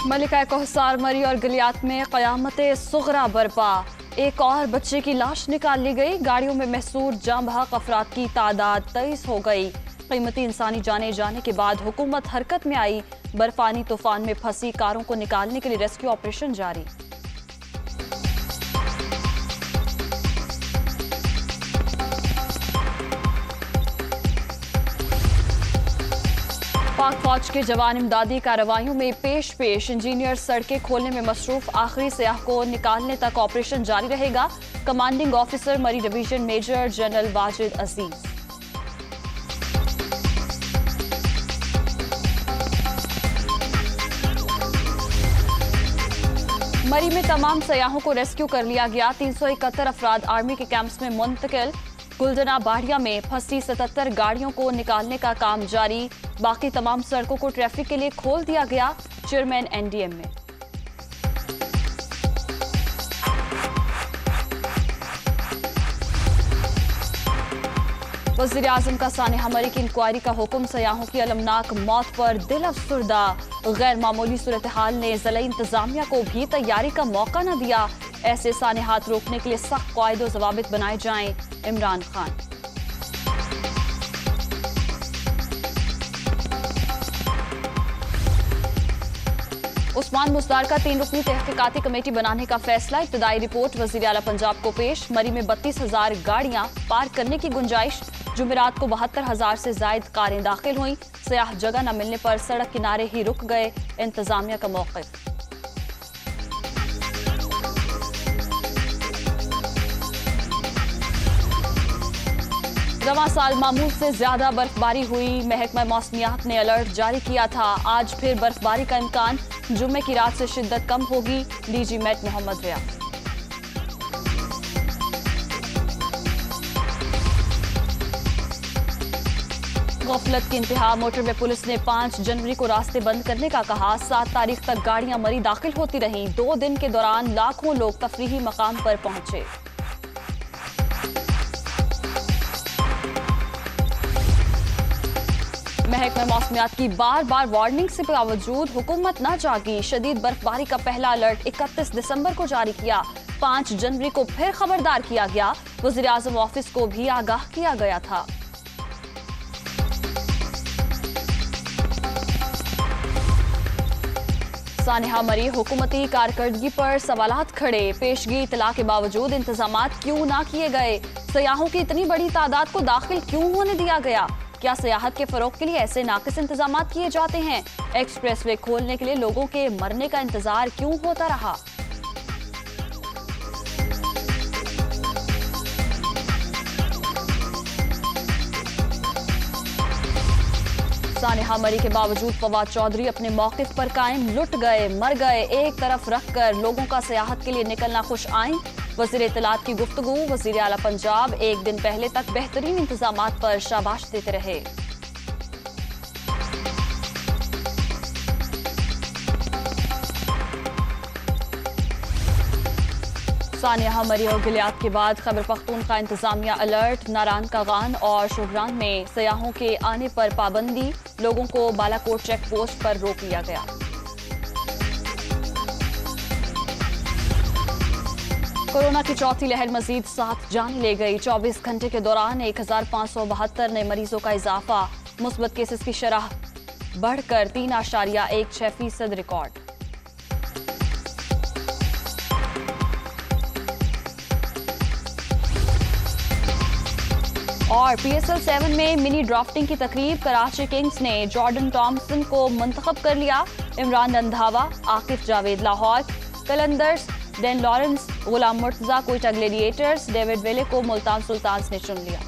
मलिका कोहसार मरी और गलियात में क़यामत सुगरा बरपा। एक और बच्चे की लाश निकाल ली गई। गाड़ियों में महसूर जाम बहक अफराद की तादाद 23 हो गई। कीमती इंसानी जाने जाने के बाद हुकूमत हरकत में आई। बर्फानी तूफान में फंसी कारों को निकालने के लिए रेस्क्यू ऑपरेशन जारी। पाक फौज के जवान इमदादी कार्रवाइयों में पेश इंजीनियर सड़कें खोलने में मसरूफ। आखिरी सयाह को निकालने तक ऑपरेशन जारी रहेगा। कमांडिंग ऑफिसर मरी डिवीजन मेजर जनरल वाजिद अजीज। मरी में तमाम सयाहों को रेस्क्यू कर लिया गया। 371 अफराद आर्मी के कैंप्स में मुंतकिल। गुलजना बाढ़िया में फंसी 77 गाड़ियों को निकालने का काम जारी। बाकी तमाम सड़कों को ट्रैफिक के लिए खोल दिया गया। चेयरमैन एनडीएम में वज़ीर आज़म का सानिया मरी की इंक्वायरी का हुक्म। सयाहों की अलमनाक मौत पर दिल अफसुर्दा। गैर मामूली सूरत हाल ने ज़िला इंतजामिया को भी तैयारी का मौका न दिया। ऐसे सानिहात रोकने के लिए सख्त क़वाइद व ज़वाबित बनाए जाएं। इमरान खान। उस्मान मुस्तार का 3 रुकनी तहकीकाती कमेटी बनाने का फैसला। इब्तदाई रिपोर्ट वज़ीर आला पंजाब को पेश। मरी में 32,000 गाड़ियां पार्क करने की गुंजाइश। जुमेरात को 72,000 से जायद कारें दाखिल हुई। सयाह जगह न मिलने पर सड़क किनारे ही रुक गए। इंतजामिया का मौक़िफ़। रवां साल मामूल से ज्यादा बर्फबारी हुई। महकमा मौसमियात ने अलर्ट जारी किया था। आज फिर बर्फबारी का इम्कान। जुम्मे की रात से शिद्दत कम होगी। डीजी मेट मोहम्मद रियाज। गफलत की इंतहा। मोटरवे पुलिस ने 5 जनवरी को रास्ते बंद करने का कहा। 7 तारीख तक गाड़ियां मरी दाखिल होती रहीं। 2 दिन के दौरान लाखों लोग तफरीही मकाम पर पहुंचे। महकमा मौसमियात की बार बार वार्निंग से बावजूद हुकूमत न जागी। शदीद बर्फबारी का पहला अलर्ट 31 दिसंबर को जारी किया। 5 जनवरी को फिर खबरदार किया गया। वज़ीर आज़म ऑफिस को भी आगाह किया गया था। सानिया मरी हुकूमती कारकर्दगी पर सवालात खड़े। पेशगी इतला के बावजूद इंतजामात क्यों ना किए गए? सयाहों की इतनी बड़ी तादाद को दाखिल क्यों होने दिया गया? क्या सियाहत के फरोग के लिए ऐसे नाकिस इंतजामात किए जाते हैं? एक्सप्रेसवे खोलने के लिए लोगों के मरने का इंतजार क्यों होता रहा? सानिया मरी के बावजूद फवाद चौधरी अपने मौक़िफ़ पर कायम। लुट गए मर गए एक तरफ रखकर लोगों का सियाहत के लिए निकलना खुश आइन। वज़ीर इत्तलात की गुफ्तगू। वज़ीर आला पंजाब एक दिन पहले तक बेहतरीन इंतजामात पर शाबाश देते रहे। सानिया मरी और गिलियात के बाद खैबर पख्तूनख्वा इंतजामिया अलर्ट। नारान कागान और शुगरान में सयाहों के आने पर पाबंदी। लोगों को बालाकोट चेक पोस्ट पर रोक लिया गया। कोरोना की चौथी लहर मजीद 7 जान ले गई। 24 घंटे के दौरान 1572 नए मरीजों का इजाफा। मुस्बत केसेस की शरह बढ़कर 3.16% रिकॉर्ड। और PSL 7 में मिनी ड्राफ्टिंग की तकरीब। कराची किंग्स ने जॉर्डन टॉमसन को मुंतखब कर लिया। इमरान रंधावा, आकिफ जावेद लाहौर, कलंदर्स, डेन लॉरेंस, गुलाम मुर्तजा, क्वेटा ग्लेडिएटर्स, डेविड वेले को मुल्तान सुल्तान्स ने चुन लिया।